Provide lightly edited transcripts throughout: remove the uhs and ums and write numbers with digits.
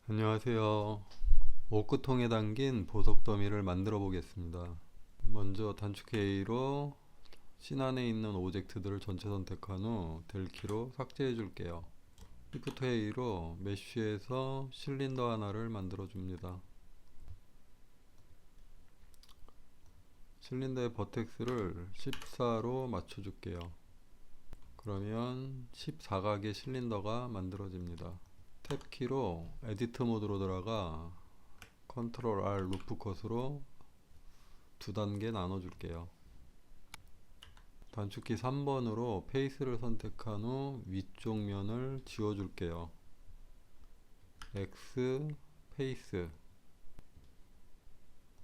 안녕하세요. 옷구통에 담긴 보석 더미를 만들어 보겠습니다. 먼저 단축키 A로 씬 안에 있는 오젝트들을 전체 선택한 후 델키로 삭제해 줄게요. Shift A로 메쉬에서 실린더 하나를 만들어 줍니다. 실린더의 버텍스를 14로 맞춰 줄게요. 그러면 14각의 실린더가 만들어집니다. 탭키로 에디트 모드로 들어가 컨트롤 R 루프 컷으로 두 단계 나눠 줄게요. 단축키 3번으로 페이스를 선택한 후 위쪽 면을 지워 줄게요. X 페이스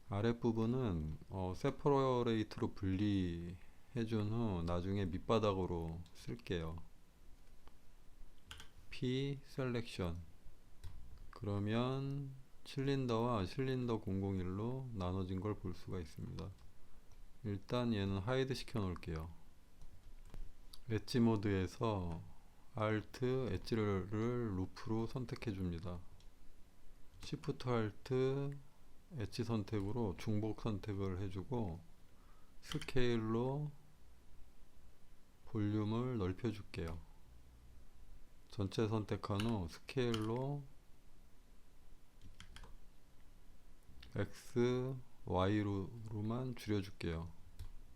아랫부분은 세퍼레이트로 분리해 준 후 나중에 밑바닥으로 쓸게요. P 셀렉션 그러면 실린더와 실린더 001로 나눠진 걸 볼 수가 있습니다. 일단 얘는 하이드 시켜 놓을게요. 엣지 모드에서 Alt 엣지를 루프로 선택해 줍니다. Shift Alt 엣지 선택으로 중복 선택을 해주고 스케일로 볼륨을 넓혀 줄게요. 전체 선택한 후 스케일로 X, Y로만 줄여줄게요.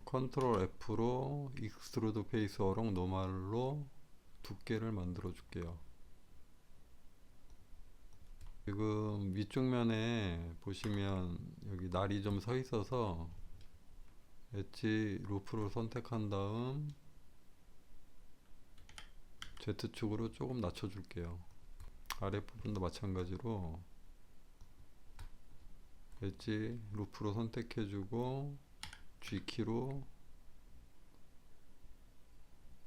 컨트롤 F로 익스트루드 페이스 어롱 노멀로 두께를 만들어 줄게요. 지금 위쪽 면에 보시면 여기 날이 좀 서 있어서 엣지 루프를 선택한 다음 Z축으로 조금 낮춰 줄게요. 아랫부분도 마찬가지로 엣지 루프로 선택해 주고 G키로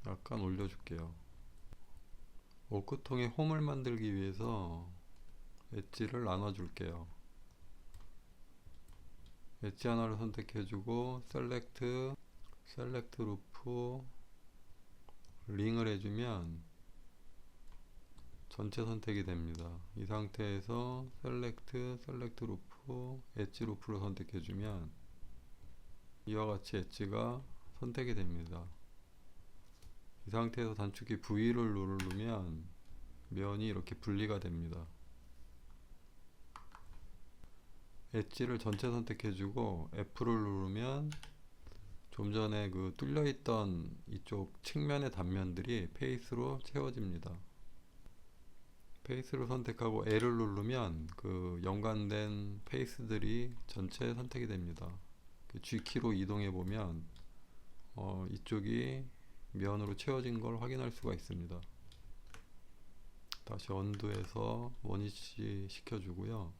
약간 올려 줄게요. 옷구통에 홈을 만들기 위해서 엣지를 나눠 줄게요. 엣지 하나를 선택해 주고 셀렉트 루프 링을 해주면 전체 선택이 됩니다. 이 상태에서 셀렉트 루프 엣지 루프를 선택해 주면 이와 같이 엣지가 선택이 됩니다. 이 상태에서 단축키 V를 누르면 면이 이렇게 분리가 됩니다. 엣지를 전체 선택해 주고 F를 누르면 좀 전에 그 뚫려 있던 이쪽 측면의 단면들이 페이스로 채워집니다. 페이스를 선택하고 L을 누르면 그 연관된 페이스들이 전체 선택이 됩니다. G키로 이동해 보면 이쪽이 면으로 채워진 걸 확인할 수가 있습니다. 다시 언두해서 원위치 시켜주고요.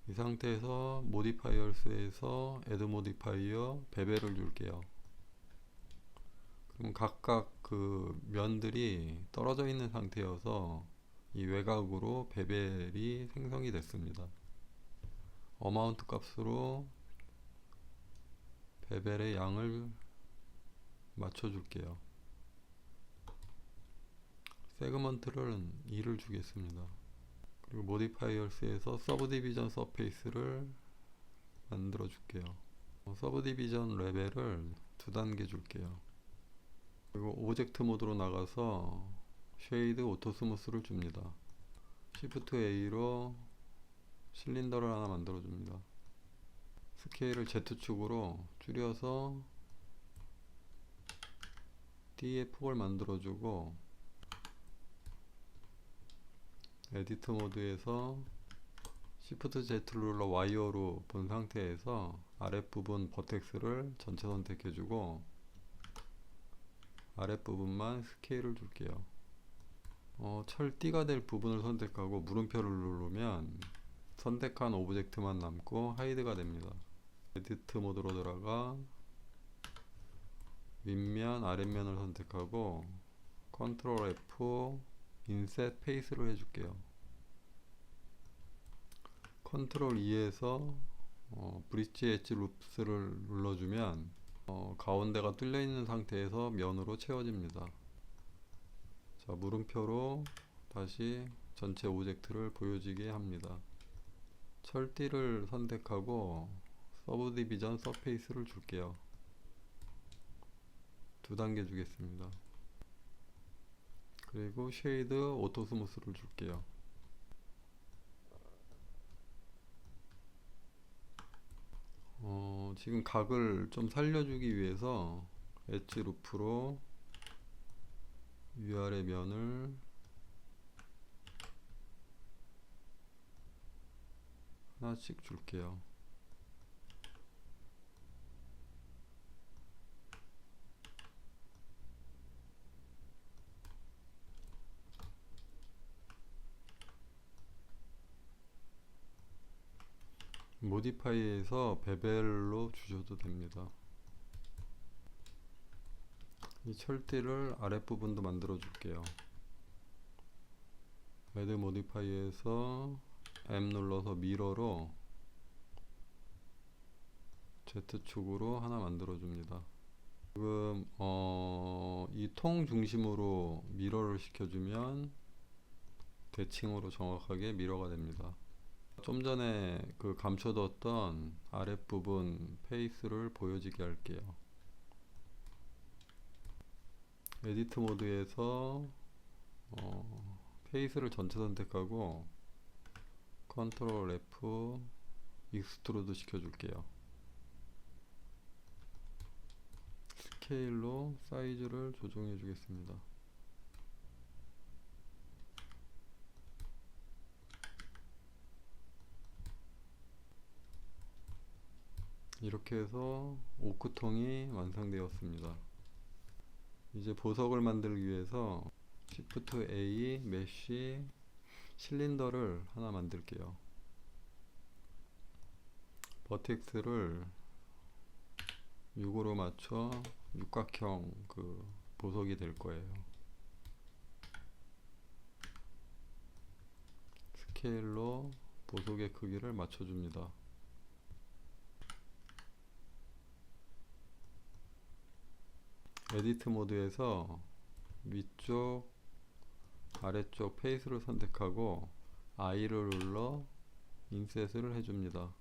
이 상태에서 모디파이어스에서 애드 모디파이어 베벨을 줄게요. 그럼 각각 그 면들이 떨어져 있는 상태여서 이 외곽으로 베벨이 생성이 됐습니다. 어마운트 값으로 베벨의 양을 맞춰 줄게요. 세그먼트를 2를 주겠습니다. 그리고 모디파이어스에서 서브디비전 서페이스를 만들어 줄게요. 서브디비전 레벨을 두 단계 줄게요. 그리고 오젝트 모드로 나가서 쉐이드 오토 스무스를 줍니다. Shift A로 실린더를 하나 만들어 줍니다. 스케일을 Z축으로 줄여서 D의 폭을 만들어 주고 에디트 모드에서 Shift Z 눌러 와이어로 본 상태에서 아랫부분 버텍스를 전체 선택해 주고 아랫부분만 스케일을 줄게요. 철띠가 될 부분을 선택하고 물음표를 누르면 선택한 오브젝트만 남고 하이드가 됩니다. 에디트 모드로 들어가 윗면 아랫면을 선택하고 컨트롤 F 인셋 페이스를 해줄게요. 컨트롤 E에서 브릿지 엣지 루프스를 눌러주면 가운데가 뚫려 있는 상태에서 면으로 채워집니다. 자, 물음표로 다시 전체 오젝트를 보여지게 합니다. 철띠를 선택하고 서브디비전 서페이스를 줄게요. 2단계 주겠습니다. 그리고 쉐이드 오토 스무스를 줄게요. 지금 각을 좀 살려주기 위해서 엣지 루프로 위아래 면을 하나씩 줄게요. 모디파이에서 베벨로 주셔도 됩니다. 이 철띠를 아랫부분도 만들어 줄게요. 매드 모디파이에서 M 눌러서 미러로 Z축으로 하나 만들어 줍니다. 지금 이 통 중심으로 미러를 시켜주면 대칭으로 정확하게 미러가 됩니다. 좀 전에 그 감춰뒀던 아랫부분 페이스를 보여지게 할게요. 에디트 모드에서 페이스를 전체 선택하고 컨트롤 F 익스트루드 시켜줄게요. 스케일로 사이즈를 조정해 주겠습니다. 이렇게 해서 오크통이 완성되었습니다. 이제 보석을 만들기 위해서 Shift A 메쉬 실린더를 하나 만들게요. 버텍스를 6으로 맞춰 육각형 그 보석이 될 거예요. 스케일로 보석의 크기를 맞춰줍니다. 에디트 모드에서 위쪽 아래쪽 페이스를 선택하고 I를 눌러 인셋을 해줍니다.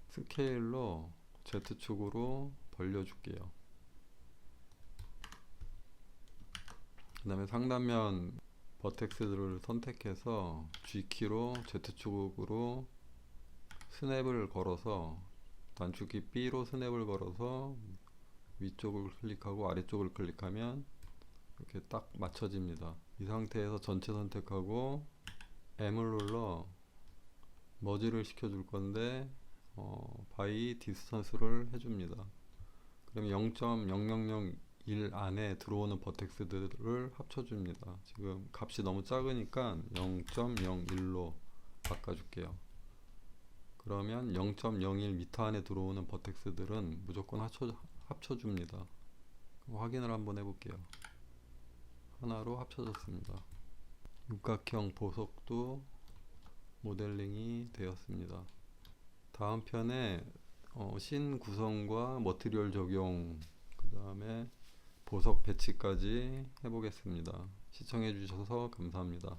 스케일로 Z축으로 벌려줄게요. 그 다음에 상단면 버텍스들을 선택해서 G키로 Z축으로 스냅을 걸어서 단축키 B로 스냅을 걸어서 위쪽을 클릭하고 아래쪽을 클릭하면 이렇게 딱 맞춰집니다. 이 상태에서 전체 선택하고 M을 눌러 머지를 시켜줄 건데 바이 디스턴스를 해줍니다. 그럼 0.0001 안에 들어오는 버텍스들을 합쳐줍니다. 지금 값이 너무 작으니까 0.01로 바꿔줄게요. 그러면 0.01m 안에 들어오는 버텍스들은 무조건 합쳐줍니다. 확인을 한번 해볼게요. 하나로 합쳐졌습니다. 육각형 보석도 모델링이 되었습니다. 다음 편에 신 구성과 머티리얼 적용, 그 다음에 보석 배치까지 해보겠습니다. 시청해 주셔서 감사합니다.